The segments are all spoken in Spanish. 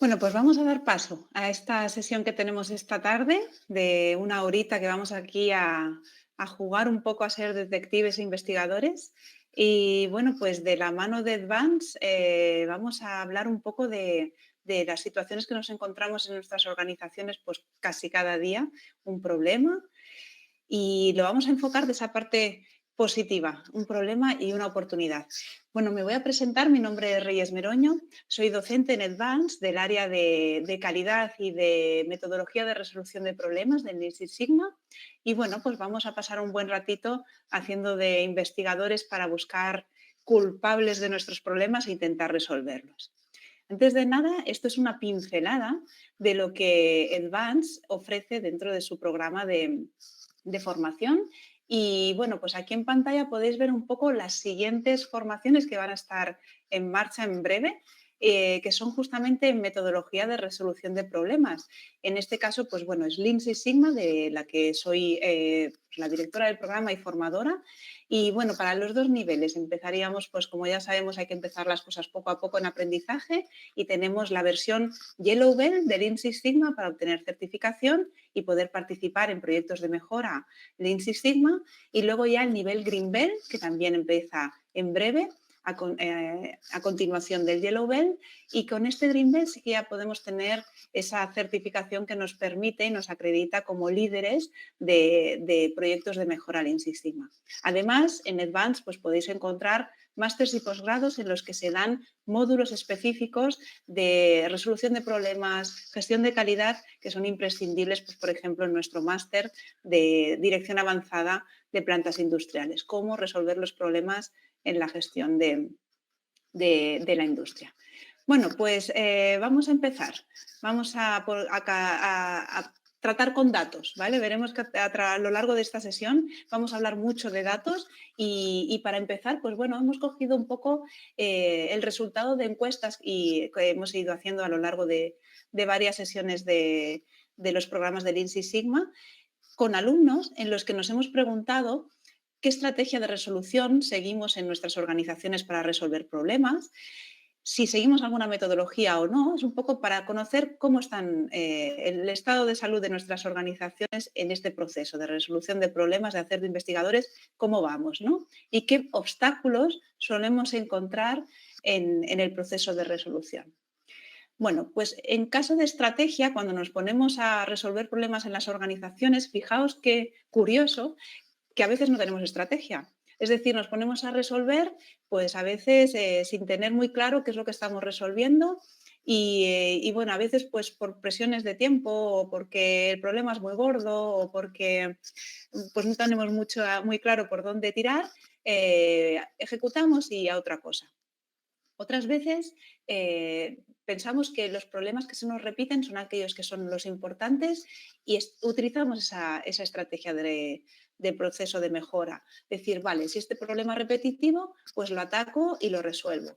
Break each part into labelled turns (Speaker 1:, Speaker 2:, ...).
Speaker 1: Bueno, pues vamos a dar paso a esta sesión que tenemos esta tarde de una horita que vamos aquí a jugar un poco a ser detectives e investigadores. Y bueno, pues de la mano de Advance vamos a hablar un poco de las situaciones que nos encontramos en nuestras organizaciones pues casi cada día, un problema y lo vamos a enfocar de esa parte positiva, un problema y una oportunidad. Bueno, me voy a presentar, mi nombre es Reyes Meroño, soy docente en Advance del área de calidad y de metodología de resolución de problemas del Lean Six Sigma y bueno, pues vamos a pasar un buen ratito haciendo de investigadores para buscar culpables de nuestros problemas e intentar resolverlos. Antes de nada, esto es una pincelada de lo que Advance ofrece dentro de su programa de formación. Y bueno, pues aquí en pantalla podéis ver un poco las siguientes formaciones que van a estar en marcha en breve, que son justamente en metodología de resolución de problemas. En este caso, pues bueno, es Lean Six Sigma, de la que soy la directora del programa y formadora. Y bueno, para los dos niveles empezaríamos, pues como ya sabemos, hay que empezar las cosas poco a poco en aprendizaje y tenemos la versión Yellow Belt de Lean Six Sigma para obtener certificación y poder participar en proyectos de mejora Lean Six Sigma. Y luego ya el nivel Green Belt, que también empieza en breve, a continuación del Yellow Belt. Y con este Green Belt sí que ya podemos tener esa certificación que nos permite y nos acredita como líderes de proyectos de mejora Lean Six Sigma. Además, en Advance pues, podéis encontrar másteres y posgrados en los que se dan módulos específicos de resolución de problemas, gestión de calidad, que son imprescindibles, pues, por ejemplo, en nuestro máster de dirección avanzada de plantas industriales, cómo resolver los problemas en la gestión de la industria. Bueno, pues vamos a empezar. Vamos a tratar con datos, ¿vale? Veremos que a lo largo de esta sesión vamos a hablar mucho de datos y para empezar, pues bueno, hemos cogido un poco el resultado de encuestas que hemos ido haciendo a lo largo de varias sesiones de los programas del Lean Six Sigma con alumnos en los que nos hemos preguntado qué estrategia de resolución seguimos en nuestras organizaciones para resolver problemas, si seguimos alguna metodología o no, es un poco para conocer cómo están el estado de salud de nuestras organizaciones en este proceso de resolución de problemas, de hacer de investigadores, cómo vamos, ¿no? Y qué obstáculos solemos encontrar en el proceso de resolución. Bueno, pues en caso de estrategia, cuando nos ponemos a resolver problemas en las organizaciones, fijaos qué curioso que a veces no tenemos estrategia. Es decir, nos ponemos a resolver, pues a veces sin tener muy claro qué es lo que estamos resolviendo y bueno, a veces pues por presiones de tiempo o porque el problema es muy gordo o porque pues no tenemos muy claro por dónde tirar, ejecutamos y a otra cosa. Otras veces pensamos que los problemas que se nos repiten son aquellos que son los importantes y utilizamos esa estrategia de proceso de mejora. Decir, vale, si este problema es repetitivo, pues lo ataco y lo resuelvo.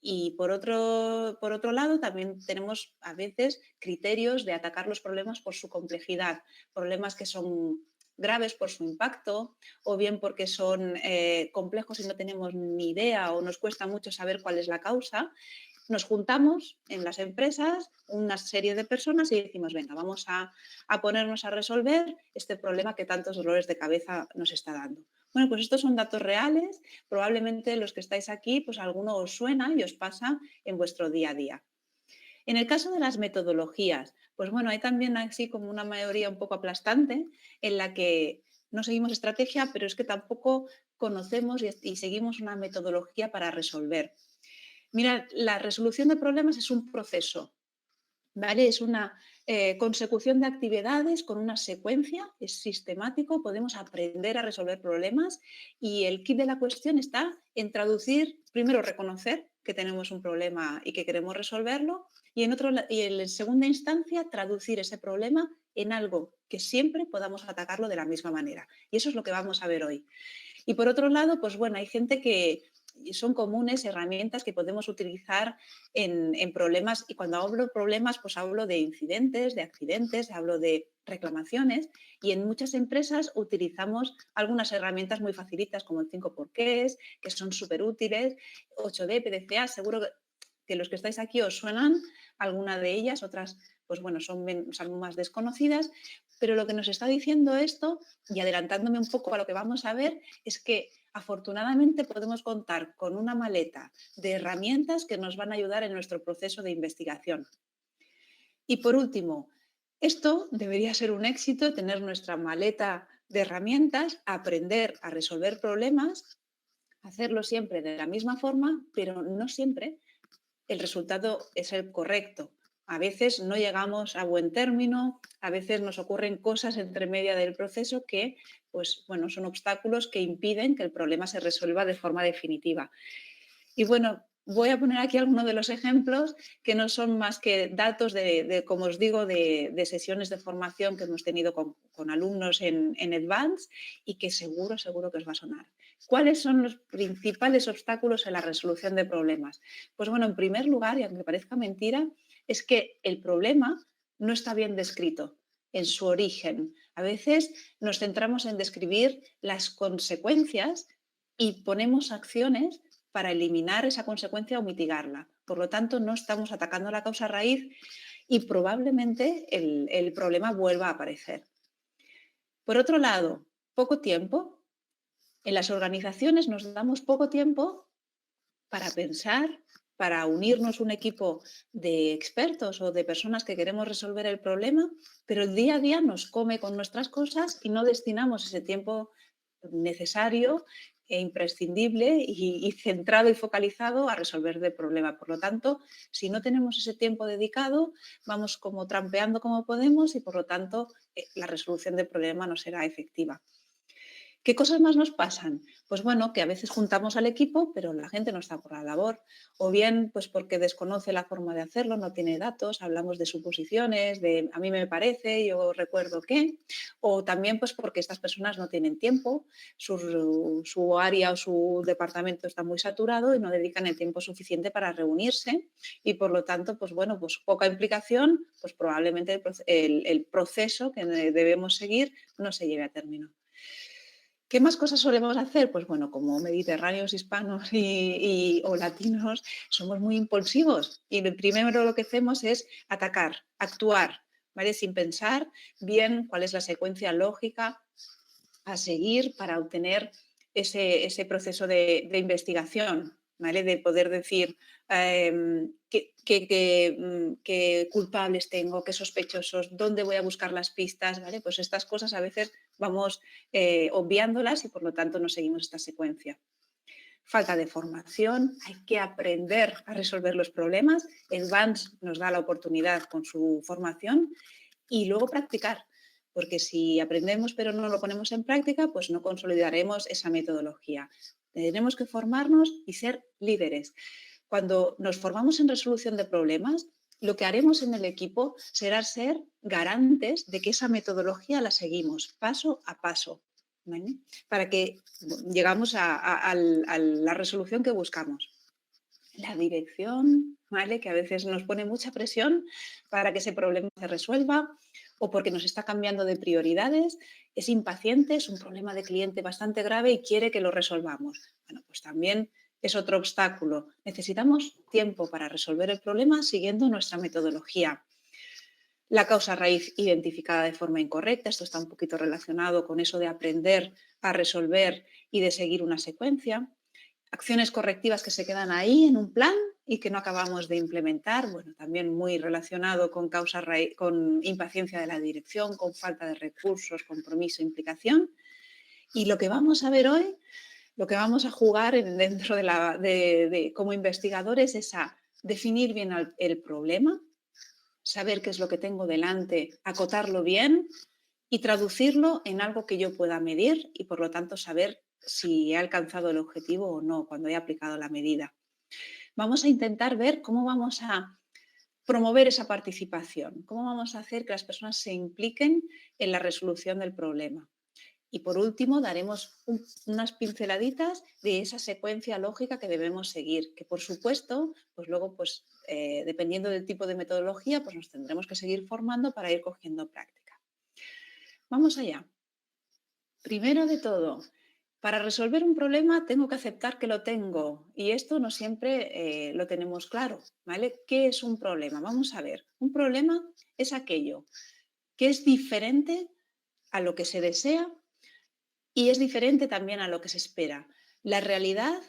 Speaker 1: Y por otro lado, también tenemos a veces criterios de atacar los problemas por su complejidad, problemas que son graves por su impacto o bien porque son complejos y no tenemos ni idea o nos cuesta mucho saber cuál es la causa. Nos juntamos en las empresas una serie de personas y decimos, venga, vamos a ponernos a resolver este problema que tantos dolores de cabeza nos está dando. Bueno, pues estos son datos reales. Probablemente los que estáis aquí, pues alguno os suena y os pasa en vuestro día a día. En el caso de las metodologías, pues bueno, hay también así como una mayoría un poco aplastante en la que no seguimos estrategia, pero es que tampoco conocemos y seguimos una metodología para resolver. Mira, la resolución de problemas es un proceso, ¿vale? Es una consecución de actividades con una secuencia, es sistemático, podemos aprender a resolver problemas y el kit de la cuestión está en traducir, primero reconocer que tenemos un problema y que queremos resolverlo y en segunda instancia traducir ese problema en algo que siempre podamos atacarlo de la misma manera. Y eso es lo que vamos a ver hoy. Y por otro lado, pues bueno, hay gente que son comunes herramientas que podemos utilizar en problemas y cuando hablo de problemas pues hablo de incidentes, de accidentes, hablo de reclamaciones y en muchas empresas utilizamos algunas herramientas muy facilitas como el 5 porqués, que son súper útiles, 8D, PDCA, seguro que los que estáis aquí os suenan alguna de ellas, otras pues bueno, son más desconocidas, pero lo que nos está diciendo esto, y adelantándome un poco a lo que vamos a ver, es que afortunadamente podemos contar con una maleta de herramientas que nos van a ayudar en nuestro proceso de investigación. Y por último, esto debería ser un éxito, tener nuestra maleta de herramientas, aprender a resolver problemas, hacerlo siempre de la misma forma, pero no siempre el resultado es el correcto. A veces no llegamos a buen término, a veces nos ocurren cosas entre media del proceso que, pues, bueno, son obstáculos que impiden que el problema se resuelva de forma definitiva. Y bueno, voy a poner aquí algunos de los ejemplos que no son más que datos como os digo, de sesiones de formación que hemos tenido con alumnos en Advance y que seguro que os va a sonar. ¿Cuáles son los principales obstáculos en la resolución de problemas? Pues bueno, en primer lugar, y aunque parezca mentira, es que el problema no está bien descrito en su origen. A veces nos centramos en describir las consecuencias y ponemos acciones para eliminar esa consecuencia o mitigarla. Por lo tanto, no estamos atacando la causa raíz y probablemente el problema vuelva a aparecer. Por otro lado, poco tiempo. En las organizaciones nos damos poco tiempo para pensar, para unirnos un equipo de expertos o de personas que queremos resolver el problema, pero el día a día nos come con nuestras cosas y no destinamos ese tiempo necesario e imprescindible y centrado y focalizado a resolver el problema. Por lo tanto, si no tenemos ese tiempo dedicado, vamos como trampeando como podemos y por lo tanto la resolución del problema no será efectiva. ¿Qué cosas más nos pasan? Pues bueno, que a veces juntamos al equipo, pero la gente no está por la labor. O bien, pues porque desconoce la forma de hacerlo, no tiene datos, hablamos de suposiciones, de a mí me parece, yo recuerdo que. O también, pues porque estas personas no tienen tiempo, su área o su departamento está muy saturado y no dedican el tiempo suficiente para reunirse. Y por lo tanto, pues bueno, pues poca implicación, pues probablemente el proceso que debemos seguir no se lleve a término. ¿Qué más cosas solemos hacer? Pues bueno, como mediterráneos, hispanos o latinos, somos muy impulsivos y lo primero lo que hacemos es atacar, actuar, ¿vale? Sin pensar bien cuál es la secuencia lógica a seguir para obtener ese proceso de investigación, ¿vale? De poder decir qué culpables tengo, qué sospechosos, dónde voy a buscar las pistas, ¿vale? Pues estas cosas a veces vamos obviándolas y por lo tanto no seguimos esta secuencia. Falta de formación, hay que aprender a resolver los problemas. Advance nos da la oportunidad con su formación y luego practicar, porque si aprendemos pero no lo ponemos en práctica, pues no consolidaremos esa metodología. Tenemos que formarnos y ser líderes. Cuando nos formamos en resolución de problemas, lo que haremos en el equipo será ser garantes de que esa metodología la seguimos paso a paso, ¿vale? Para que llegamos a la resolución que buscamos. La dirección, ¿vale? Que a veces nos pone mucha presión para que ese problema se resuelva o porque nos está cambiando de prioridades, es impaciente, es un problema de cliente bastante grave y quiere que lo resolvamos. Bueno, pues también es otro obstáculo. Necesitamos tiempo para resolver el problema siguiendo nuestra metodología. La causa raíz identificada de forma incorrecta, esto está un poquito relacionado con eso de aprender a resolver y de seguir una secuencia. Acciones correctivas que se quedan ahí en un plan y que no acabamos de implementar, bueno, también muy relacionado con con impaciencia de la dirección, con falta de recursos, compromiso, implicación. Y lo que vamos a ver hoy, lo que vamos a jugar dentro como investigadores es a definir bien el problema, saber qué es lo que tengo delante, acotarlo bien y traducirlo en algo que yo pueda medir y por lo tanto saber si he alcanzado el objetivo o no cuando he aplicado la medida. Vamos a intentar ver cómo vamos a promover esa participación, cómo vamos a hacer que las personas se impliquen en la resolución del problema. Y por último, daremos unas pinceladitas de esa secuencia lógica que debemos seguir, que por supuesto, pues luego, pues dependiendo del tipo de metodología, pues nos tendremos que seguir formando para ir cogiendo práctica. Vamos allá. Primero de todo, Para resolver un problema tengo que aceptar que lo tengo y esto no siempre lo tenemos claro, ¿vale? ¿Qué es un problema? Vamos a ver, un problema es aquello que es diferente a lo que se desea y es diferente también a lo que se espera. La realidad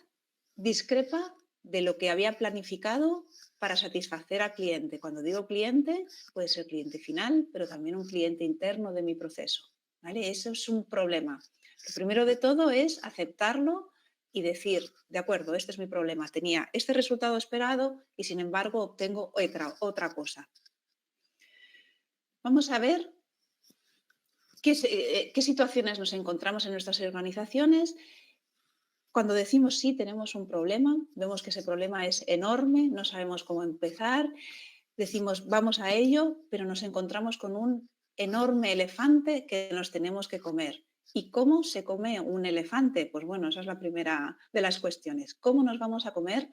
Speaker 1: discrepa de lo que había planificado para satisfacer al cliente. Cuando digo cliente, puede ser cliente final, pero también un cliente interno de mi proceso, ¿vale? Eso es un problema. Lo primero de todo es aceptarlo y decir, de acuerdo, este es mi problema. Tenía este resultado esperado y sin embargo obtengo otra cosa. Vamos a ver qué situaciones nos encontramos en nuestras organizaciones cuando decimos sí, tenemos un problema, vemos que ese problema es enorme, no sabemos cómo empezar, decimos vamos a ello, pero nos encontramos con un enorme elefante que nos tenemos que comer. ¿Y cómo se come un elefante? Pues bueno, esa es la primera de las cuestiones. ¿Cómo nos vamos a comer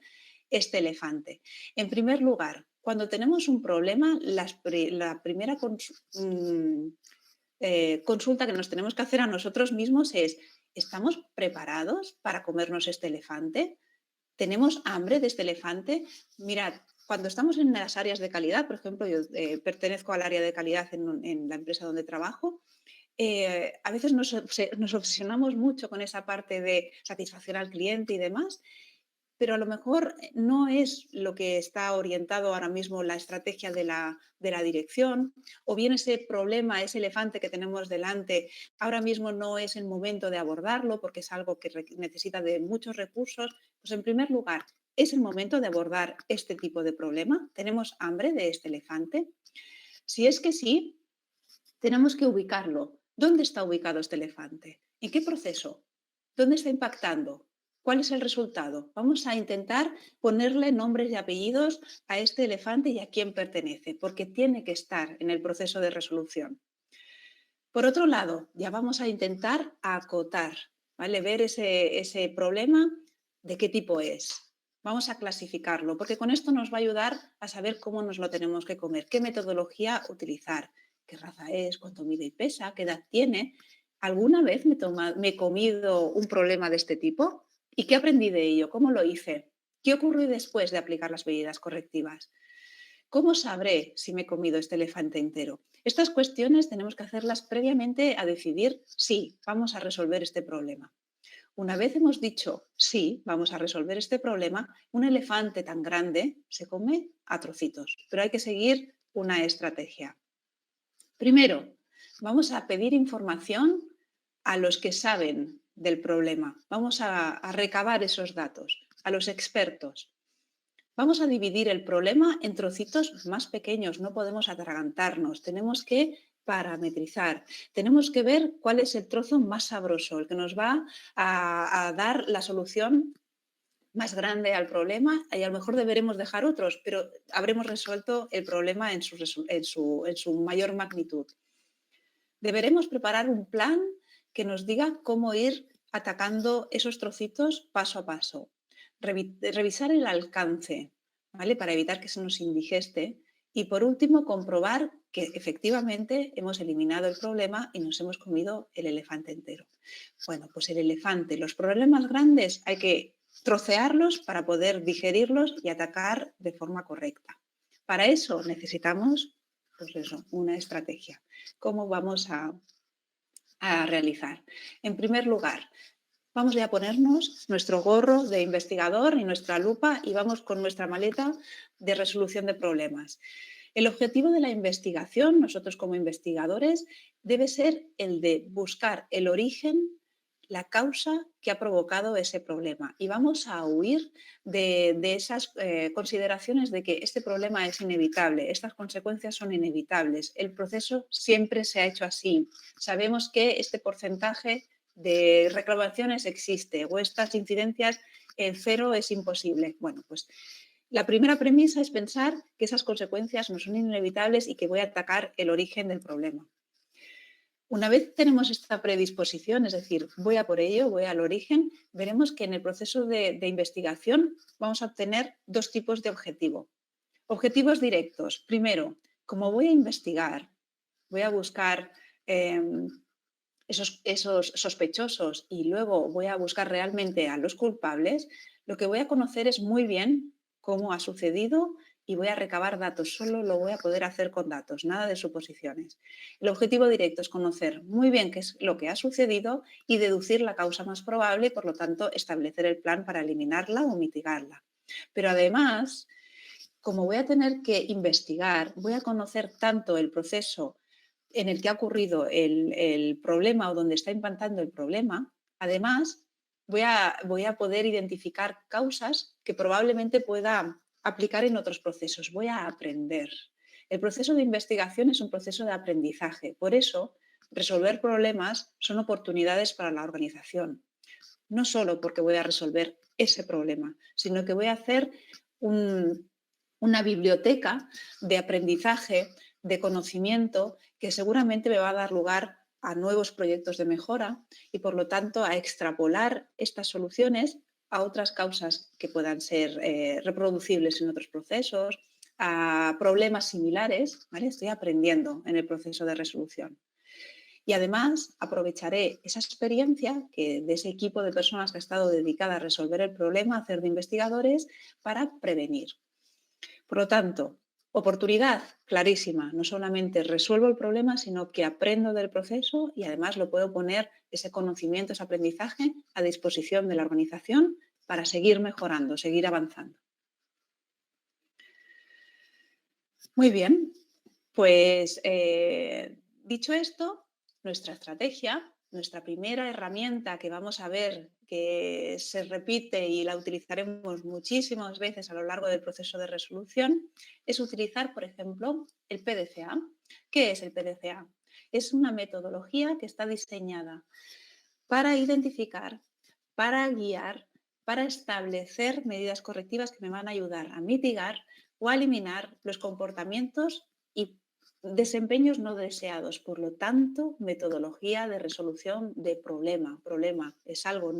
Speaker 1: este elefante? En primer lugar, cuando tenemos un problema, la primera consulta que nos tenemos que hacer a nosotros mismos es, ¿estamos preparados para comernos este elefante? ¿Tenemos hambre de este elefante? Mirad, cuando estamos en las áreas de calidad, por ejemplo, yo pertenezco al área de calidad en la empresa donde trabajo, a veces nos obsesionamos mucho con esa parte de satisfacer al cliente y demás, pero a lo mejor no es lo que está orientado ahora mismo la estrategia de la dirección, o bien ese problema, ese elefante que tenemos delante, ahora mismo no es el momento de abordarlo porque es algo que necesita de muchos recursos. Pues en primer lugar, ¿es el momento de abordar este tipo de problema? ¿Tenemos hambre de este elefante? Si es que sí, tenemos que ubicarlo. ¿Dónde está ubicado este elefante? ¿En qué proceso? ¿Dónde está impactando? ¿Cuál es el resultado? Vamos a intentar ponerle nombres y apellidos a este elefante y a quién pertenece, porque tiene que estar en el proceso de resolución. Por otro lado, ya vamos a intentar acotar, ¿vale? Ver ese problema, de qué tipo es. Vamos a clasificarlo, porque con esto nos va a ayudar a saber cómo nos lo tenemos que comer, qué metodología utilizar, qué raza es, cuánto mide y pesa, qué edad tiene. ¿Alguna vez me he comido un problema de este tipo? ¿Y qué aprendí de ello? ¿Cómo lo hice? ¿Qué ocurrió después de aplicar las medidas correctivas? ¿Cómo sabré si me he comido este elefante entero? Estas cuestiones tenemos que hacerlas previamente a decidir si vamos a resolver este problema. Una vez hemos dicho sí, vamos a resolver este problema, un elefante tan grande se come a trocitos, pero hay que seguir una estrategia. Primero, vamos a pedir información a los que saben del problema. Vamos a recabar esos datos, a los expertos. Vamos a dividir el problema en trocitos más pequeños, no podemos atragantarnos, tenemos que parametrizar, tenemos que ver cuál es el trozo más sabroso, el que nos va a dar la solución más grande al problema y a lo mejor deberemos dejar otros, pero habremos resuelto el problema en su mayor magnitud. Deberemos preparar un plan que nos diga cómo ir atacando esos trocitos paso a paso. Revisar el alcance, ¿vale? Para evitar que se nos indigeste. Y por último, comprobar que efectivamente hemos eliminado el problema y nos hemos comido el elefante entero. Bueno, pues el elefante, los problemas grandes hay que trocearlos para poder digerirlos y atacar de forma correcta. Para eso necesitamos, pues eso, una estrategia. ¿Cómo vamos a realizar? En primer lugar, vamos a ponernos nuestro gorro de investigador y nuestra lupa y vamos con nuestra maleta de resolución de problemas. El objetivo de la investigación, nosotros como investigadores, debe ser el de buscar el origen, la causa que ha provocado ese problema. Y vamos a huir de esas consideraciones de que este problema es inevitable, estas consecuencias son inevitables. El proceso siempre se ha hecho así. Sabemos que este porcentaje de reclamaciones existe o estas incidencias en cero es imposible. Bueno, pues la primera premisa es pensar que esas consecuencias no son inevitables y que voy a atacar el origen del problema. Una vez tenemos esta predisposición, es decir, voy a por ello, voy al origen, veremos que en el proceso de investigación vamos a obtener dos tipos de objetivo. Objetivos directos. Primero, como voy a investigar, voy a buscar esos sospechosos y luego voy a buscar realmente a los culpables, lo que voy a conocer es muy bien cómo ha sucedido y voy a recabar datos. Solo lo voy a poder hacer con datos, nada de suposiciones. El objetivo directo es conocer muy bien qué es lo que ha sucedido y deducir la causa más probable y, por lo tanto, establecer el plan para eliminarla o mitigarla. Pero además, como voy a tener que investigar, voy a conocer tanto el proceso en el que ha ocurrido el problema o donde está impactando el problema. Además, voy a poder identificar causas que probablemente pueda aplicar en otros procesos. Voy a aprender. El proceso de investigación es un proceso de aprendizaje. Por eso, resolver problemas son oportunidades para la organización. No solo porque voy a resolver ese problema, sino que voy a hacer una biblioteca de aprendizaje, de conocimiento, que seguramente me va a dar lugar a nuevos proyectos de mejora y, por lo tanto, a extrapolar estas soluciones a otras causas que puedan ser reproducibles en otros procesos, a problemas similares. ¿Vale? Estoy aprendiendo en el proceso de resolución. Y además aprovecharé esa experiencia de ese equipo de personas que ha estado dedicada a resolver el problema, a hacer de investigadores, para prevenir. Por lo tanto, oportunidad clarísima. No solamente resuelvo el problema, sino que aprendo del proceso y además lo puedo poner, ese conocimiento, ese aprendizaje, a disposición de la organización para seguir mejorando, seguir avanzando. Muy bien, pues dicho esto, nuestra estrategia, nuestra primera herramienta que vamos a ver que se repite y la utilizaremos muchísimas veces a lo largo del proceso de resolución, es utilizar, por ejemplo, el PDCA. ¿Qué es el PDCA? Es una metodología que está diseñada para identificar, para guiar, para establecer medidas correctivas que me van a ayudar a mitigar o a eliminar los comportamientos y desempeños no deseados. Por lo tanto, metodología de resolución de problema. Problema es algo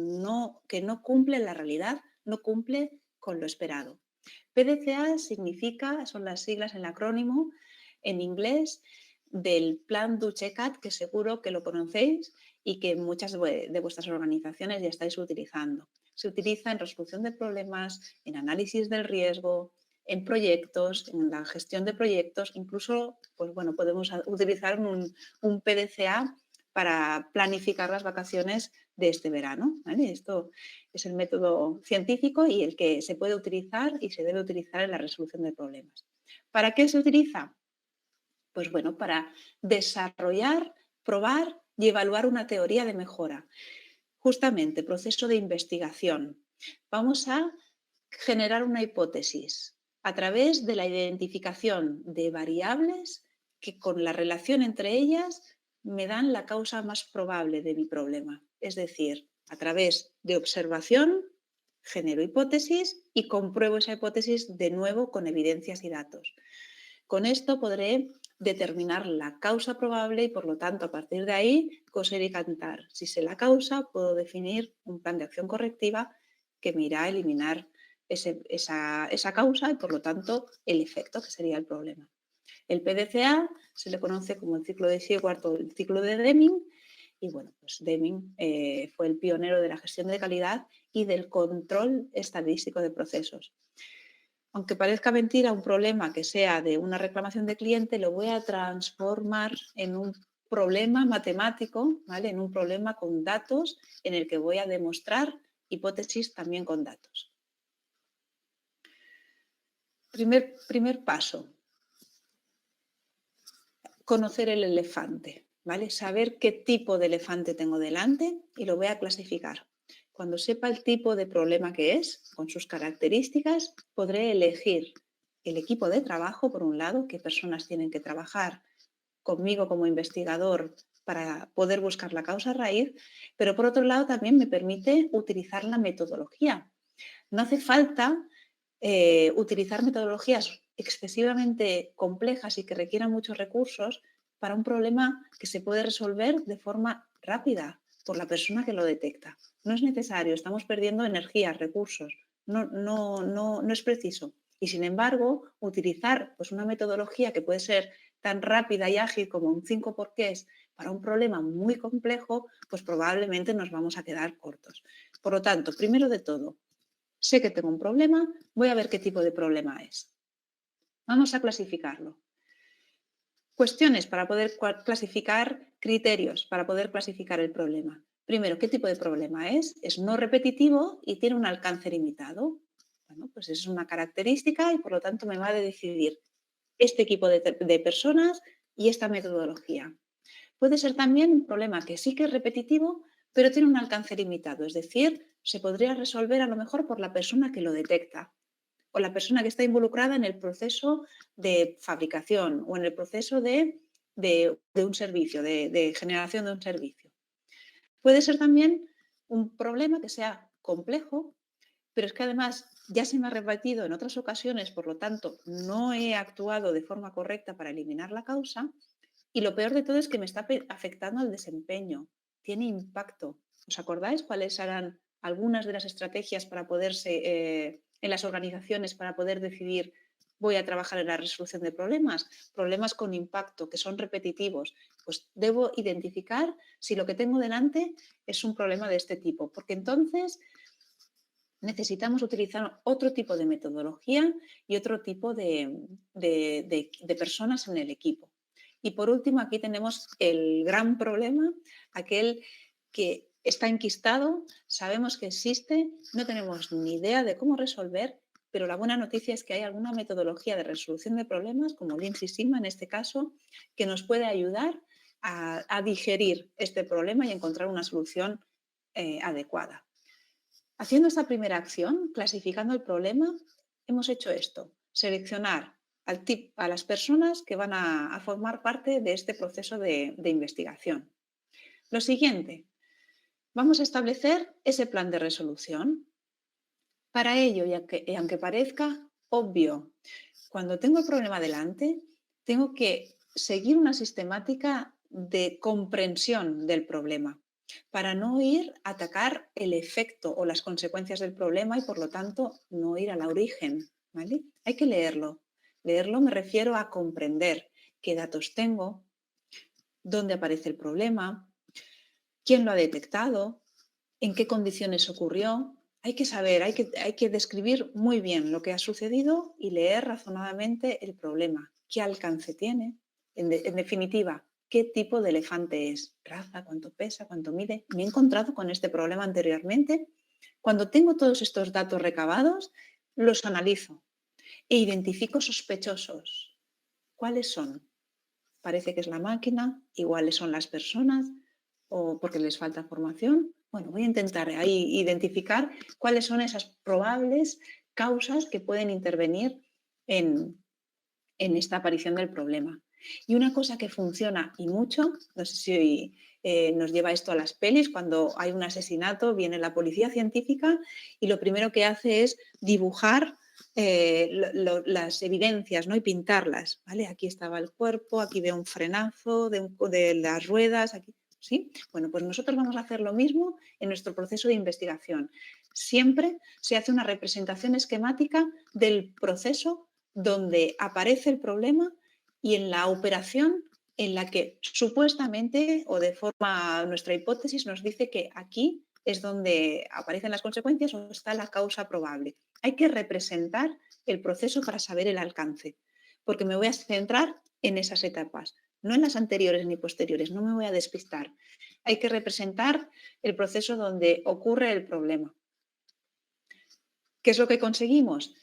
Speaker 1: que no cumple la realidad, no cumple con lo esperado. PDCA significa, son las siglas en el acrónimo en inglés del Plan du Checkat, que seguro que lo conocéis y que muchas de vuestras organizaciones ya estáis utilizando. Se utiliza en resolución de problemas, en análisis del riesgo, en proyectos, en la gestión de proyectos, incluso pues bueno, podemos utilizar un PDCA para planificar las vacaciones de este verano. ¿Vale? Esto es el método científico y el que se puede utilizar y se debe utilizar en la resolución de problemas. ¿Para qué se utiliza? Pues bueno, para desarrollar, probar y evaluar una teoría de mejora. Justamente, proceso de investigación. Vamos a generar una hipótesis a través de la identificación de variables que con la relación entre ellas me dan la causa más probable de mi problema. Es decir, a través de observación, genero hipótesis y compruebo esa hipótesis de nuevo con evidencias y datos. Con esto podré determinar la causa probable y, por lo tanto, a partir de ahí, coser y cantar. Si sé la causa, puedo definir un plan de acción correctiva que me irá a eliminar esa causa y, por lo tanto, el efecto, que sería el problema. El PDCA se le conoce como el ciclo de Shewhart o el ciclo de Deming. Y bueno, pues Deming fue el pionero de la gestión de calidad y del control estadístico de procesos. Aunque parezca mentira, un problema que sea de una reclamación de cliente lo voy a transformar en un problema matemático, ¿vale? En un problema con datos en el que voy a demostrar hipótesis también con datos. Primer paso, conocer el elefante, ¿vale? Saber qué tipo de elefante tengo delante y lo voy a clasificar. Cuando sepa el tipo de problema que es, con sus características, podré elegir el equipo de trabajo, por un lado, qué personas tienen que trabajar conmigo como investigador para poder buscar la causa raíz, pero por otro lado también me permite utilizar la metodología. No hace falta utilizar metodologías excesivamente complejas y que requieran muchos recursos para un problema que se puede resolver de forma rápida por la persona que lo detecta. No es necesario, estamos perdiendo energía, recursos, no es preciso. Y sin embargo, utilizar pues, una metodología que puede ser tan rápida y ágil como un 5 porqués Para un problema muy complejo, pues probablemente nos vamos a quedar cortos. Por lo tanto, primero de todo, sé que tengo un problema, voy a ver qué tipo de problema es. Vamos a clasificarlo. Cuestiones para poder clasificar, criterios para poder clasificar el problema. Primero, ¿qué tipo de problema es? Es no repetitivo y tiene un alcance limitado. Bueno, pues es una característica y por lo tanto me va a decidir este equipo de personas y esta metodología. Puede ser también un problema que sí que es repetitivo, pero tiene un alcance limitado, es decir, se podría resolver a lo mejor por la persona que lo detecta o la persona que está involucrada en el proceso de fabricación o en el proceso de un servicio, de generación de un servicio. Puede ser también un problema que sea complejo, pero es que además ya se me ha repetido en otras ocasiones, por lo tanto, no he actuado de forma correcta para eliminar la causa. Y lo peor de todo es que me está afectando al desempeño. Tiene impacto. ¿Os acordáis cuáles eran algunas de las estrategias para poderse, en las organizaciones, para poder decidir voy a trabajar en la resolución de problemas? Problemas con impacto, que son repetitivos. Pues debo identificar si lo que tengo delante es un problema de este tipo, porque entonces necesitamos utilizar otro tipo de metodología y otro tipo de personas en el equipo. Y por último, aquí tenemos el gran problema, aquel que está enquistado, sabemos que existe, no tenemos ni idea de cómo resolver, pero la buena noticia es que hay alguna metodología de resolución de problemas, como Lean Six Sigma en este caso, que nos puede ayudar a digerir este problema y encontrar una solución adecuada. Haciendo esta primera acción, clasificando el problema, hemos hecho esto, seleccionar a las personas que van a formar parte de este proceso de investigación. Lo siguiente, vamos a establecer ese plan de resolución. Para ello, y aunque parezca obvio, cuando tengo el problema delante, tengo que seguir una sistemática de comprensión del problema para no ir a atacar el efecto o las consecuencias del problema y por lo tanto no ir al origen, ¿vale? Hay que leerlo. Leerlo me refiero a comprender qué datos tengo, dónde aparece el problema, quién lo ha detectado, en qué condiciones ocurrió. Hay que saber, hay que describir muy bien lo que ha sucedido y leer razonadamente el problema, qué alcance tiene, en definitiva, qué tipo de elefante es, raza, cuánto pesa, cuánto mide. Me he encontrado con este problema anteriormente. Cuando tengo todos estos datos recabados, los analizo e identifico sospechosos. ¿Cuáles son? Parece que es la máquina, iguales son las personas o porque les falta formación. Bueno, voy a intentar ahí identificar cuáles son esas probables causas que pueden intervenir en esta aparición del problema. Y una cosa que funciona y mucho, no sé si nos lleva esto a las pelis, cuando hay un asesinato, viene la policía científica y lo primero que hace es dibujar las evidencias, ¿no? Y pintarlas, ¿vale? Aquí estaba el cuerpo, aquí veo un frenazo de las ruedas, aquí, ¿sí? Bueno, pues nosotros vamos a hacer lo mismo en nuestro proceso de investigación. Siempre se hace una representación esquemática del proceso donde aparece el problema y en la operación en la que supuestamente o de forma nuestra hipótesis nos dice que aquí es donde aparecen las consecuencias o está la causa probable. Hay que representar el proceso para saber el alcance, porque me voy a centrar en esas etapas, no en las anteriores ni posteriores, no me voy a despistar. Hay que representar el proceso donde ocurre el problema. ¿Qué es lo que conseguimos?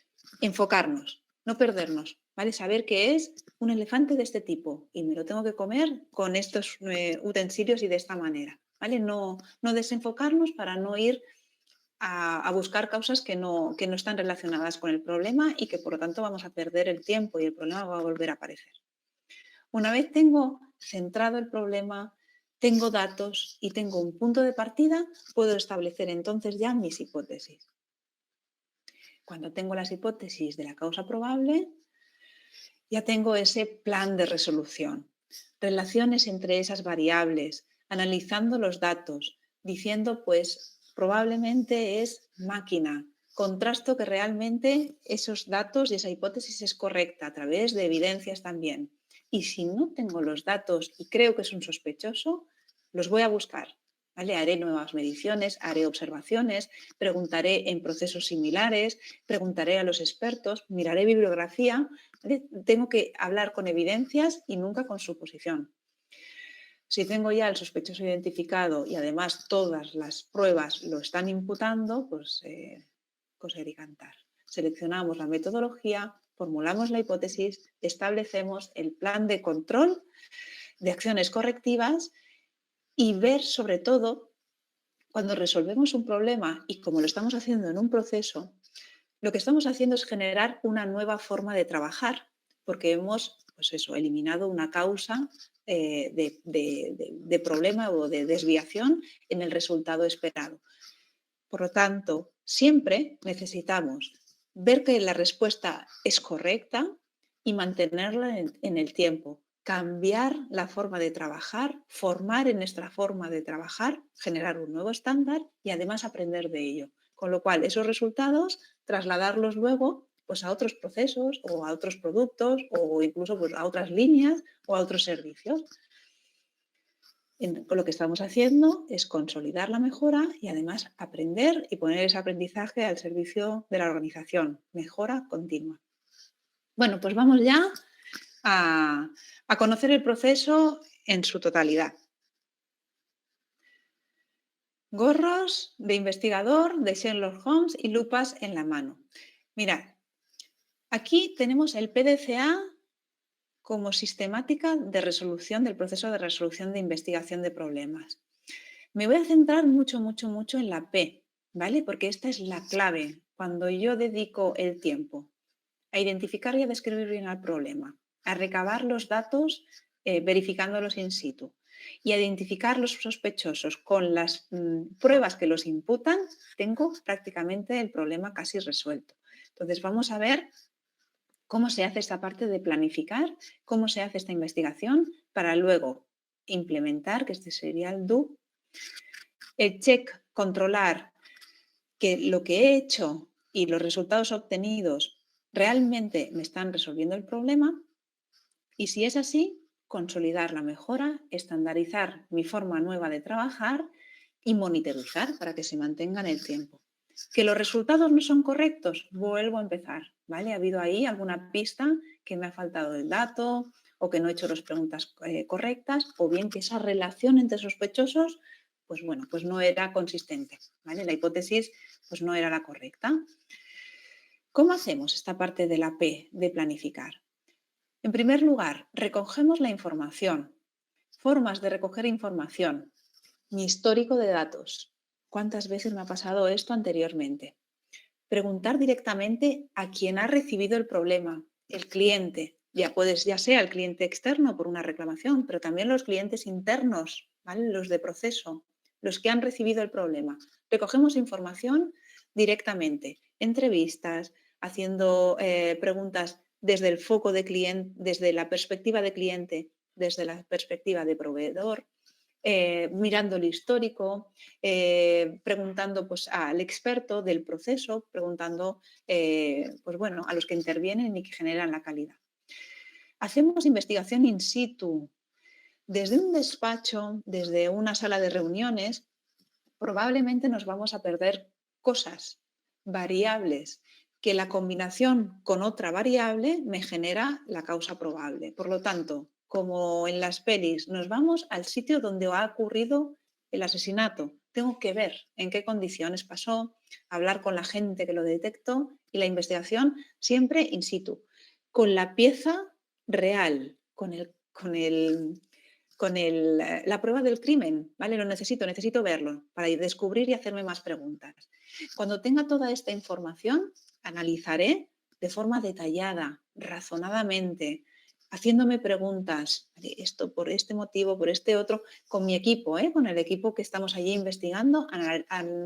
Speaker 1: Enfocarnos, no perdernos, ¿vale? Saber que es un elefante de este tipo y me lo tengo que comer con estos utensilios y de esta manera, ¿vale? No desenfocarnos para no ir a buscar causas que no están relacionadas con el problema y que por lo tanto vamos a perder el tiempo y el problema va a volver a aparecer. Una vez tengo centrado el problema, tengo datos y tengo un punto de partida, puedo establecer entonces ya mis hipótesis. Cuando tengo las hipótesis de la causa probable, ya tengo ese plan de resolución, relaciones entre esas variables, analizando los datos, diciendo pues probablemente es máquina, contrasto que realmente esos datos y esa hipótesis es correcta a través de evidencias también. y si no tengo los datos y creo que es un sospechoso, los voy a buscar. ¿Vale? Haré nuevas mediciones, haré observaciones, preguntaré en procesos similares, preguntaré a los expertos, miraré bibliografía. ¿Vale? Tengo que hablar con evidencias y nunca con suposición. Si tengo ya el sospechoso identificado y además todas las pruebas lo están imputando, pues coser y cantar. Seleccionamos la metodología, formulamos la hipótesis, establecemos el plan de control de acciones correctivas y ver sobre todo cuando resolvemos un problema y como lo estamos haciendo en un proceso, lo que estamos haciendo es generar una nueva forma de trabajar porque hemos, pues eso, eliminado una causa de problema o de desviación en el resultado esperado. Por lo tanto, siempre necesitamos ver que la respuesta es correcta y mantenerla en el tiempo. Cambiar la forma de trabajar, formar en nuestra forma de trabajar, generar un nuevo estándar y además aprender de ello. Con lo cual, esos resultados, trasladarlos luego pues, a otros procesos o a otros productos o incluso pues, a otras líneas o a otros servicios. Lo que estamos haciendo es consolidar la mejora y además aprender y poner ese aprendizaje al servicio de la organización. Mejora continua. Bueno, pues vamos ya a conocer el proceso en su totalidad. Gorros de investigador de Sherlock Holmes y lupas en la mano. Mirad, aquí tenemos el PDCA como sistemática de resolución del proceso de resolución de investigación de problemas. Me voy a centrar mucho en la P, ¿vale? Porque esta es la clave cuando yo dedico el tiempo a identificar y a describir bien el problema, a recabar los datos verificándolos in situ y a identificar los sospechosos con las pruebas que los imputan, tengo prácticamente el problema casi resuelto. Entonces vamos a ver cómo se hace esta parte de planificar, cómo se hace esta investigación para luego implementar, que este sería el do, el check, controlar que lo que he hecho y los resultados obtenidos realmente me están resolviendo el problema y si es así, consolidar la mejora, estandarizar mi forma nueva de trabajar y monitorizar para que se mantenga en el tiempo. Que los resultados no son correctos, vuelvo a empezar, ¿vale? Ha habido ahí alguna pista que me ha faltado el dato o que no he hecho las preguntas correctas o bien que esa relación entre sospechosos, pues bueno, pues no era consistente, ¿vale? La hipótesis pues no era la correcta. ¿Cómo hacemos esta parte de la P de planificar? En primer lugar, recogemos la información. Formas de recoger información. Mi histórico de datos. ¿Cuántas veces me ha pasado esto anteriormente? Preguntar directamente a quien ha recibido el problema, el cliente. Ya sea el cliente externo por una reclamación, pero también los clientes internos, ¿vale? Los de proceso, los que han recibido el problema. Recogemos información directamente, entrevistas, haciendo preguntas desde el foco de cliente, desde la perspectiva de cliente, desde la perspectiva de proveedor, mirando el histórico, preguntando pues, al experto del proceso, preguntando pues, bueno, a los que intervienen y que generan la calidad. Hacemos investigación in situ. Desde un despacho, desde una sala de reuniones, probablemente nos vamos a perder cosas, variables, que la combinación con otra variable me genera la causa probable. Por lo tanto, como en las pelis, nos vamos al sitio donde ha ocurrido el asesinato. Tengo que ver en qué condiciones pasó, hablar con la gente que lo detectó y la investigación siempre in situ, con la pieza real, la prueba del crimen, ¿vale? Lo necesito verlo para descubrir y hacerme más preguntas. Cuando tenga toda esta información, analizaré de forma detallada, razonadamente, haciéndome preguntas, esto por este motivo, por este otro, con mi equipo, con el equipo que estamos allí investigando,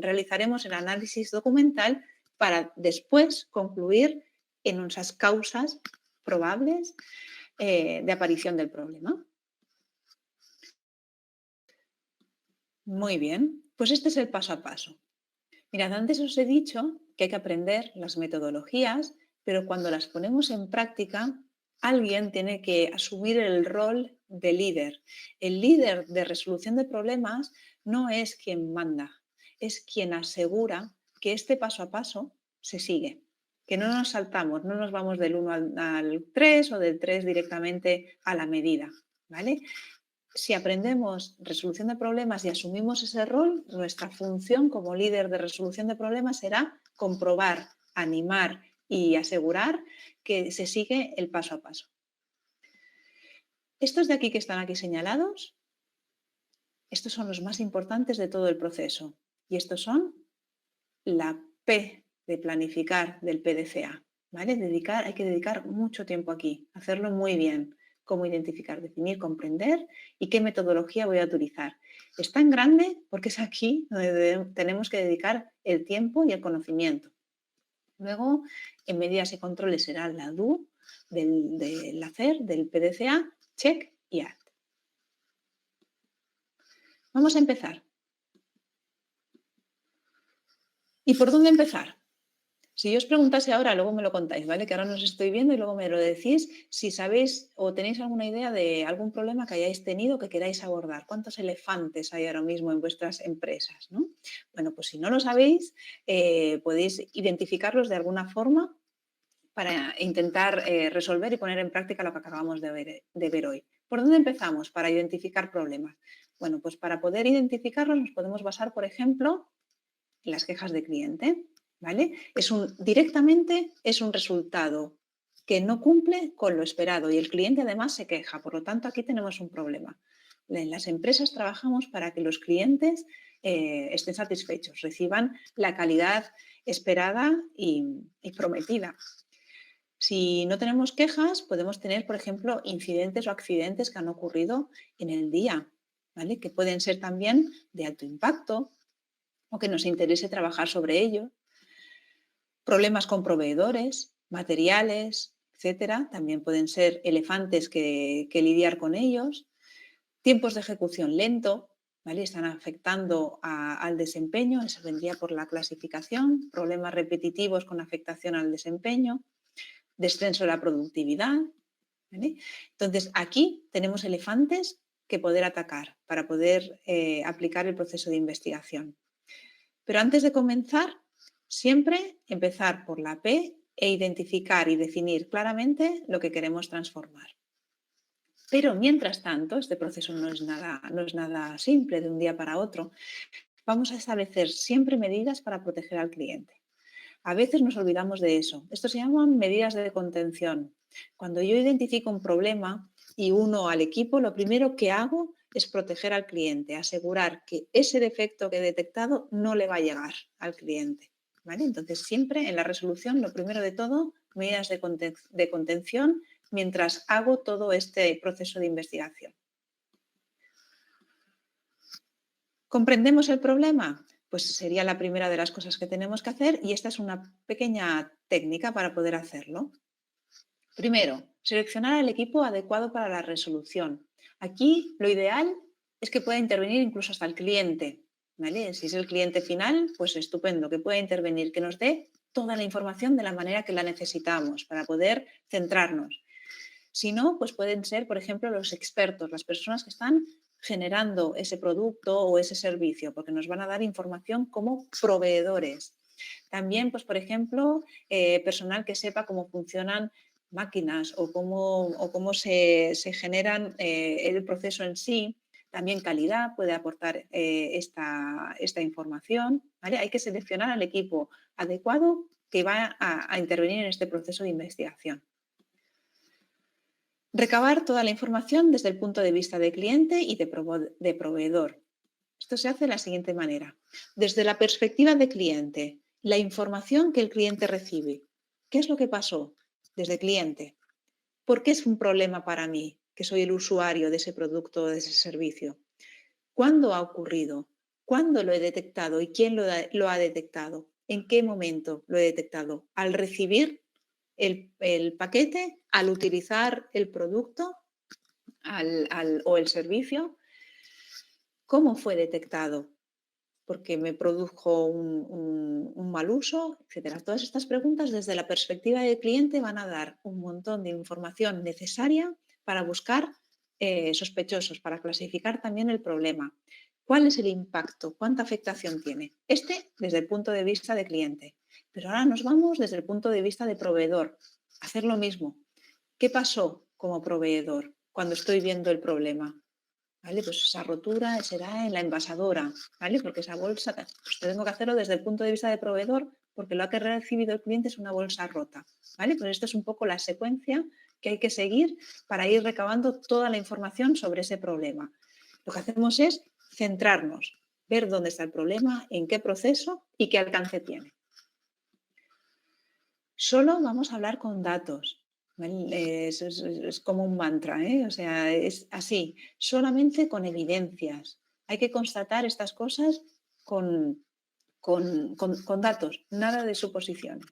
Speaker 1: realizaremos el análisis documental para después concluir en esas causas probables de aparición del problema. Muy bien, pues este es el paso a paso. Mirad, antes os he dicho que hay que aprender las metodologías, pero cuando las ponemos en práctica alguien tiene que asumir el rol de líder. El líder de resolución de problemas no es quien manda, es quien asegura que este paso a paso se sigue, que no nos saltamos, no nos vamos del 1 al 3 o del 3 directamente a la medida, ¿vale? Si aprendemos resolución de problemas y asumimos ese rol, nuestra función como líder de resolución de problemas será comprobar, animar y asegurar que se sigue el paso a paso. Estos de aquí que están aquí señalados, estos son los más importantes de todo el proceso y estos son la P de planificar del PDCA, ¿vale? Hay que dedicar mucho tiempo aquí, hacerlo muy bien. Cómo identificar, definir, comprender y qué metodología voy a utilizar. Es tan grande porque es aquí donde tenemos que dedicar el tiempo y el conocimiento. Luego, en medidas y controles será la DO del hacer, del PDCA, check y add. Vamos a empezar. ¿Y por dónde empezar? Si yo os preguntase ahora, luego me lo contáis, ¿vale? Que ahora nos estoy viendo y luego me lo decís si sabéis o tenéis alguna idea de algún problema que hayáis tenido que queráis abordar. ¿Cuántos elefantes hay ahora mismo en vuestras empresas? ¿No? Bueno, pues si no lo sabéis, podéis identificarlos de alguna forma para intentar resolver y poner en práctica lo que acabamos de ver hoy. ¿Por dónde empezamos para identificar problemas? Bueno, pues para poder identificarlos nos podemos basar, por ejemplo, en las quejas de cliente. ¿Vale? Directamente es un resultado que no cumple con lo esperado y el cliente además se queja. Por lo tanto, aquí tenemos un problema. En las empresas trabajamos para que los clientes estén satisfechos, reciban la calidad esperada y prometida. Si no tenemos quejas, podemos tener, por ejemplo, incidentes o accidentes que han ocurrido en el día, ¿vale? Que pueden ser también de alto impacto o que nos interese trabajar sobre ello. Problemas con proveedores, materiales, etcétera. También pueden ser elefantes que lidiar con ellos. Tiempos de ejecución lento, ¿vale? Están afectando al desempeño, eso vendría por la clasificación. Problemas repetitivos con afectación al desempeño. Descenso de la productividad, ¿vale? Entonces, aquí tenemos elefantes que poder atacar para poder aplicar el proceso de investigación. Pero antes de comenzar, siempre empezar por la P e identificar y definir claramente lo que queremos transformar. Pero mientras tanto, este proceso no es nada simple de un día para otro. Vamos a establecer siempre medidas para proteger al cliente. A veces nos olvidamos de eso. Esto se llaman medidas de contención. Cuando yo identifico un problema y uno al equipo, lo primero que hago es proteger al cliente, asegurar que ese defecto que he detectado no le va a llegar al cliente. ¿Vale? Entonces, siempre en la resolución, lo primero de todo, medidas de contención mientras hago todo este proceso de investigación. ¿Comprendemos el problema? Pues sería la primera de las cosas que tenemos que hacer y esta es una pequeña técnica para poder hacerlo. Primero, seleccionar el equipo adecuado para la resolución. Aquí lo ideal es que pueda intervenir incluso hasta el cliente, ¿vale? Si es el cliente final, pues estupendo, que pueda intervenir, que nos dé toda la información de la manera que la necesitamos para poder centrarnos. Si no, pues pueden ser, por ejemplo, los expertos, las personas que están generando ese producto o ese servicio, porque nos van a dar información como proveedores. También, pues, por ejemplo, personal que sepa cómo funcionan máquinas o cómo se generan el proceso en sí. También calidad puede aportar esta información. ¿Vale? Hay que seleccionar al equipo adecuado que va a intervenir en este proceso de investigación. Recabar toda la información desde el punto de vista de cliente y de proveedor. Esto se hace de la siguiente manera. Desde la perspectiva de cliente, la información que el cliente recibe. ¿Qué es lo que pasó desde cliente? ¿Por qué es un problema para mí, que soy el usuario de ese producto o de ese servicio? ¿Cuándo ha ocurrido? ¿Cuándo lo he detectado y quién lo ha detectado? ¿En qué momento lo he detectado? ¿Al recibir el paquete, al utilizar el producto o el servicio? ¿Cómo fue detectado? porque me produjo un mal uso, etcétera. Todas estas preguntas desde la perspectiva del cliente van a dar un montón de información necesaria para buscar sospechosos, para clasificar también el problema. ¿Cuál es el impacto? ¿Cuánta afectación tiene? Desde el punto de vista de cliente. Pero ahora nos vamos desde el punto de vista de proveedor. Hacer lo mismo. ¿Qué pasó como proveedor cuando estoy viendo el problema? ¿Vale? Pues esa rotura será en la envasadora, ¿vale? Porque esa bolsa, pues tengo que hacerlo desde el punto de vista de proveedor, porque lo que ha recibido el cliente es una bolsa rota, ¿vale? Pues esto es un poco la secuencia que hay que seguir para ir recabando toda la información sobre ese problema. Lo que hacemos es centrarnos, ver dónde está el problema, en qué proceso y qué alcance tiene. Solo vamos a hablar con datos. ¿Vale? Es como un mantra, ¿eh? O sea, es así, solamente con evidencias. Hay que constatar estas cosas con datos, nada de suposiciones.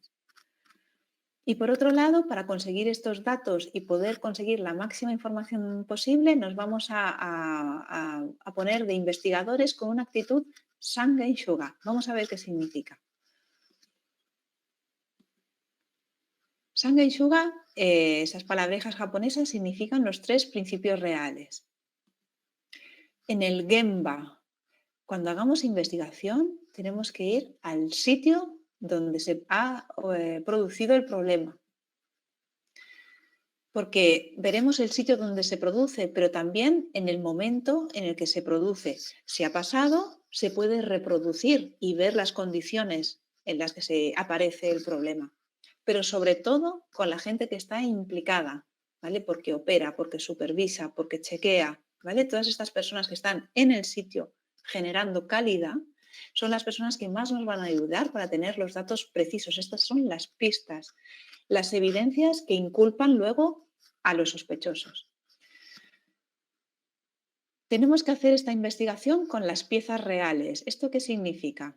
Speaker 1: Y por otro lado, para conseguir estos datos y poder conseguir la máxima información posible, nos vamos a poner de investigadores con una actitud Sangen Shuga. Vamos a ver qué significa. Sangen Shuga, esas palabrejas japonesas significan los 3 principios reales. En el Gemba, cuando hagamos investigación, tenemos que ir al sitio donde se ha producido el problema. Porque veremos el sitio donde se produce, pero también en el momento en el que se produce. Si ha pasado, se puede reproducir y ver las condiciones en las que se aparece el problema. Pero sobre todo con la gente que está implicada, ¿vale? Porque opera, porque supervisa, porque chequea, ¿vale? Todas estas personas que están en el sitio generando calidad son las personas que más nos van a ayudar para tener los datos precisos. Estas son las pistas, las evidencias que inculpan luego a los sospechosos. Tenemos que hacer esta investigación con las piezas reales. ¿Esto qué significa?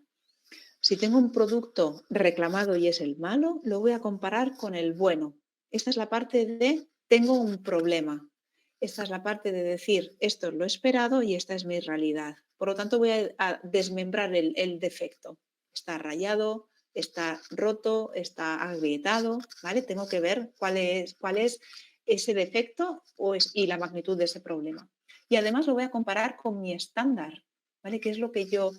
Speaker 1: Si tengo un producto reclamado y es el malo, lo voy a comparar con el bueno. Esta es la parte de tengo un problema. Esta es la parte de decir esto es lo esperado y esta es mi realidad. Por lo tanto, voy a desmembrar el defecto. Está rayado, está roto, está agrietado, ¿vale? Tengo que ver cuál es ese defecto y la magnitud de ese problema. Y además lo voy a comparar con mi estándar, ¿vale? ¿Qué es lo que yo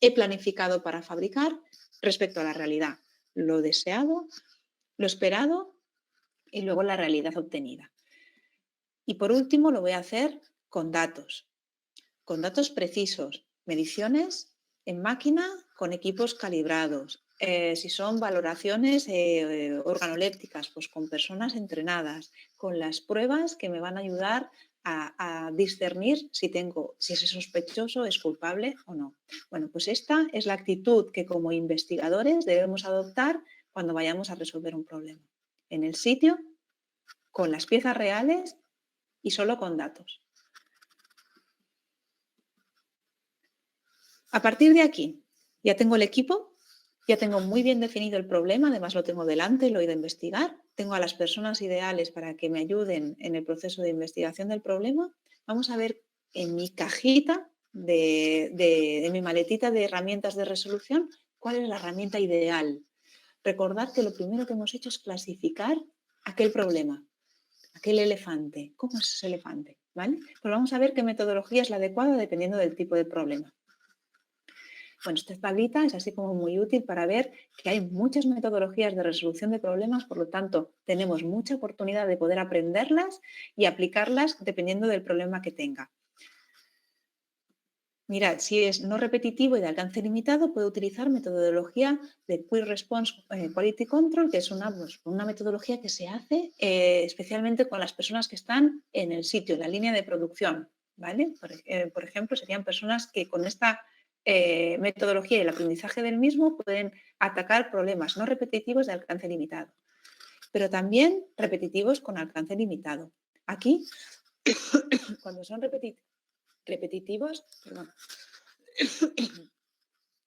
Speaker 1: he planificado para fabricar respecto a la realidad? Lo deseado, lo esperado y luego la realidad obtenida. Y por último lo voy a hacer con datos precisos, mediciones en máquina con equipos calibrados. Si son valoraciones organolépticas, pues con personas entrenadas, con las pruebas que me van a ayudar a discernir si ese sospechoso es culpable o no. Bueno, pues esta es la actitud que como investigadores debemos adoptar cuando vayamos a resolver un problema. En el sitio, con las piezas reales y solo con datos. A partir de aquí, ya tengo el equipo, ya tengo muy bien definido el problema, además lo tengo delante, lo he ido a investigar, tengo a las personas ideales para que me ayuden en el proceso de investigación del problema. Vamos a ver en mi cajita de mi maletita de herramientas de resolución cuál es la herramienta ideal. Recordad que lo primero que hemos hecho es clasificar aquel problema, aquel elefante. ¿Cómo es ese elefante? ¿Vale? Pues vamos a ver qué metodología es la adecuada dependiendo del tipo de problema. Bueno, esta tablita es así como muy útil para ver que hay muchas metodologías de resolución de problemas, por lo tanto, tenemos mucha oportunidad de poder aprenderlas y aplicarlas dependiendo del problema que tenga. Mirad, si es no repetitivo y de alcance limitado, puedo utilizar metodología de Quick Response Quality Control, que es una metodología que se hace especialmente con las personas que están en el sitio, en la línea de producción, ¿vale? Por ejemplo, serían personas que con esta metodología y el aprendizaje del mismo pueden atacar problemas no repetitivos de alcance limitado, pero también repetitivos con alcance limitado. Aquí, cuando son repetitivos, perdón,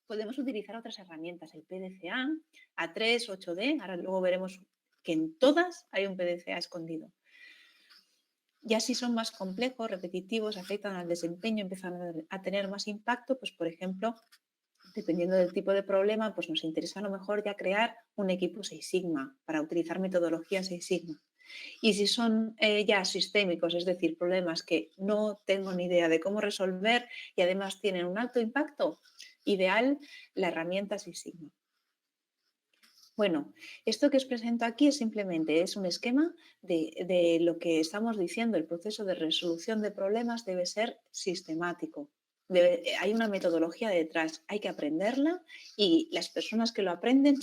Speaker 1: podemos utilizar otras herramientas, el PDCA, A3, 8D, ahora luego veremos que en todas hay un PDCA escondido. Ya si son más complejos, repetitivos, afectan al desempeño, empiezan a tener más impacto, pues por ejemplo, dependiendo del tipo de problema, pues nos interesa a lo mejor ya crear un equipo Six Sigma para utilizar metodología Six Sigma. Y si son ya sistémicos, es decir, problemas que no tengo ni idea de cómo resolver y además tienen un alto impacto, ideal la herramienta Six Sigma. Bueno, esto que os presento aquí es simplemente un esquema de lo que estamos diciendo. El proceso de resolución de problemas debe ser sistemático. Hay una metodología detrás, hay que aprenderla y las personas que lo aprenden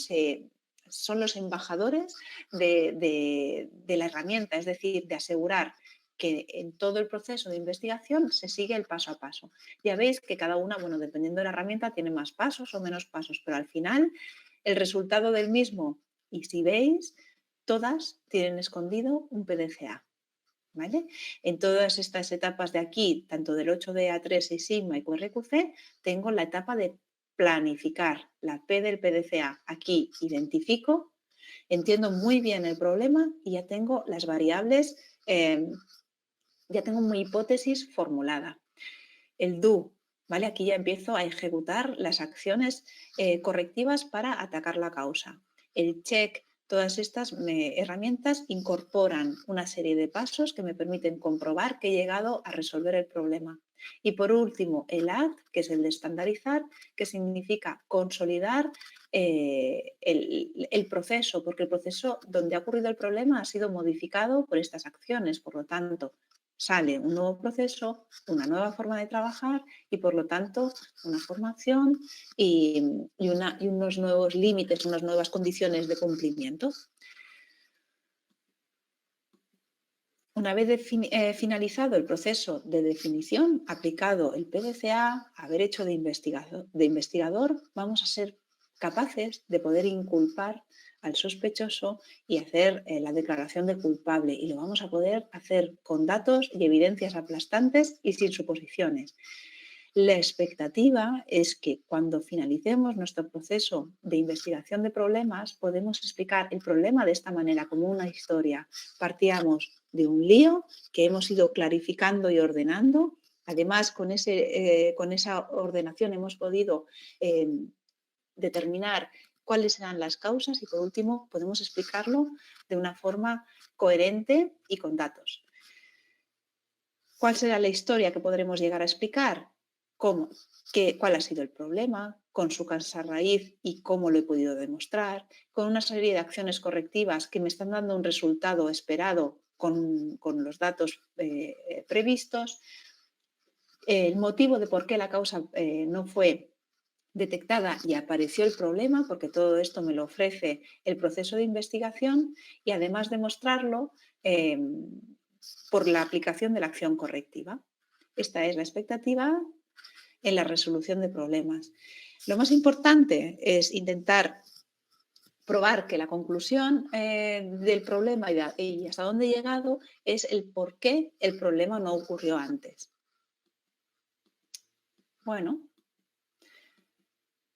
Speaker 1: son los embajadores de la herramienta, es decir, de asegurar que en todo el proceso de investigación se sigue el paso a paso. Ya veis que cada una, bueno, dependiendo de la herramienta, tiene más pasos o menos pasos, pero al final el resultado del mismo, y si veis, todas tienen escondido un PDCA. ¿Vale? En todas estas etapas de aquí, tanto del 8D A3, 6 Sigma y QRQC, tengo la etapa de planificar, la P del PDCA. Aquí identifico, entiendo muy bien el problema y ya tengo las variables, ya tengo mi hipótesis formulada. El do, ¿vale? Aquí ya empiezo a ejecutar las acciones correctivas para atacar la causa. El check, todas estas herramientas incorporan una serie de pasos que me permiten comprobar que he llegado a resolver el problema. Y por último, el act, que es el de estandarizar, que significa consolidar el proceso, porque el proceso donde ha ocurrido el problema ha sido modificado por estas acciones. Por lo tanto, sale un nuevo proceso, una nueva forma de trabajar y, por lo tanto, una formación y unos nuevos límites, unas nuevas condiciones de cumplimiento. Una vez finalizado el proceso de definición, aplicado el PDCA, haber hecho de investigador, vamos a ser capaces de poder inculpar al sospechoso y hacer la declaración de culpable. Y lo vamos a poder hacer con datos y evidencias aplastantes y sin suposiciones. La expectativa es que cuando finalicemos nuestro proceso de investigación de problemas, podemos explicar el problema de esta manera, como una historia. Partíamos de un lío que hemos ido clarificando y ordenando. Además, con esa ordenación hemos podido determinar cuáles serán las causas y, por último, podemos explicarlo de una forma coherente y con datos. ¿Cuál será la historia que podremos llegar a explicar? ¿Cuál ha sido el problema? Con su causa raíz y cómo lo he podido demostrar, con una serie de acciones correctivas que me están dando un resultado esperado con los datos previstos, el motivo de por qué la causa no fue detectada y apareció el problema, porque todo esto me lo ofrece el proceso de investigación, y además demostrarlo por la aplicación de la acción correctiva. Esta es la expectativa en la resolución de problemas. Lo más importante es intentar probar que la conclusión del problema y hasta dónde he llegado es el por qué el problema no ocurrió antes. Bueno,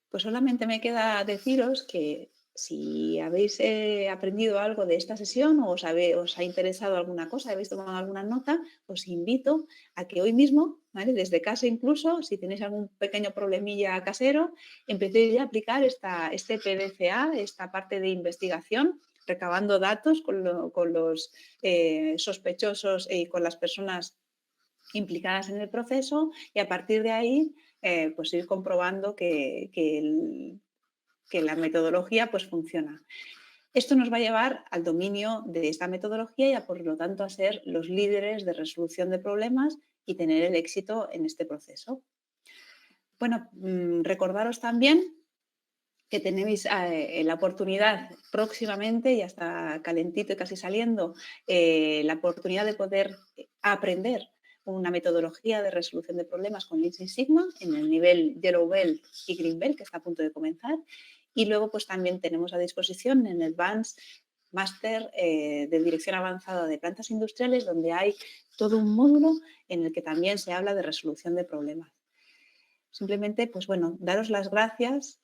Speaker 1: pues solamente me queda deciros que si habéis aprendido algo de esta sesión o os ha interesado alguna cosa, habéis tomado alguna nota, os invito a que hoy mismo, ¿vale? Desde casa incluso, si tenéis algún pequeño problemilla casero, empecéis ya a aplicar este PDCA, esta parte de investigación, recabando datos con los sospechosos y con las personas implicadas en el proceso, y a partir de ahí pues ir comprobando que la metodología pues funciona. Esto nos va a llevar al dominio de esta metodología y por lo tanto a ser los líderes de resolución de problemas y tener el éxito en este proceso. Bueno, recordaros también que tenéis la oportunidad próximamente, ya está calentito y casi saliendo, la oportunidad de poder aprender una metodología de resolución de problemas con Lean Six Sigma en el nivel Yellow Belt y Green Belt, que está a punto de comenzar. Y luego pues también tenemos a disposición en el Advanced Máster de Dirección Avanzada de Plantas Industriales, donde hay todo un módulo en el que también se habla de resolución de problemas. Simplemente, pues bueno, daros las gracias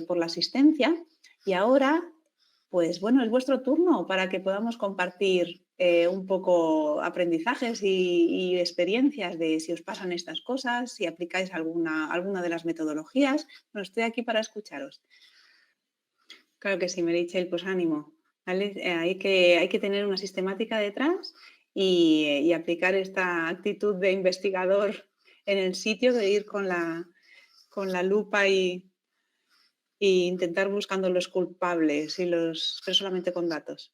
Speaker 1: por la asistencia y ahora pues bueno, es vuestro turno para que podamos compartir un poco aprendizajes y experiencias de si os pasan estas cosas, si aplicáis alguna de las metodologías. Bueno, estoy aquí para escucharos. Claro que sí, Meritxell, pues ánimo, ¿vale? Hay que tener una sistemática detrás y aplicar esta actitud de investigador en el sitio, de ir con la lupa y intentar buscando los culpables pero solamente con datos.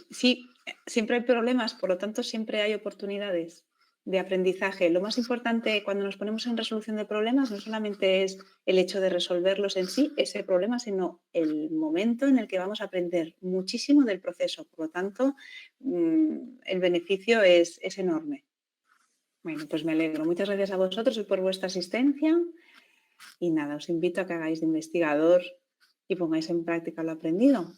Speaker 1: Sí, siempre hay problemas, por lo tanto siempre hay oportunidades de aprendizaje. Lo más importante cuando nos ponemos en resolución de problemas no solamente es el hecho de resolverlos en sí, ese problema, sino el momento en el que vamos a aprender muchísimo del proceso. Por lo tanto, el beneficio es enorme. Bueno, pues me alegro. Muchas gracias a vosotros y por vuestra asistencia. Y nada, os invito a que hagáis de investigador y pongáis en práctica lo aprendido.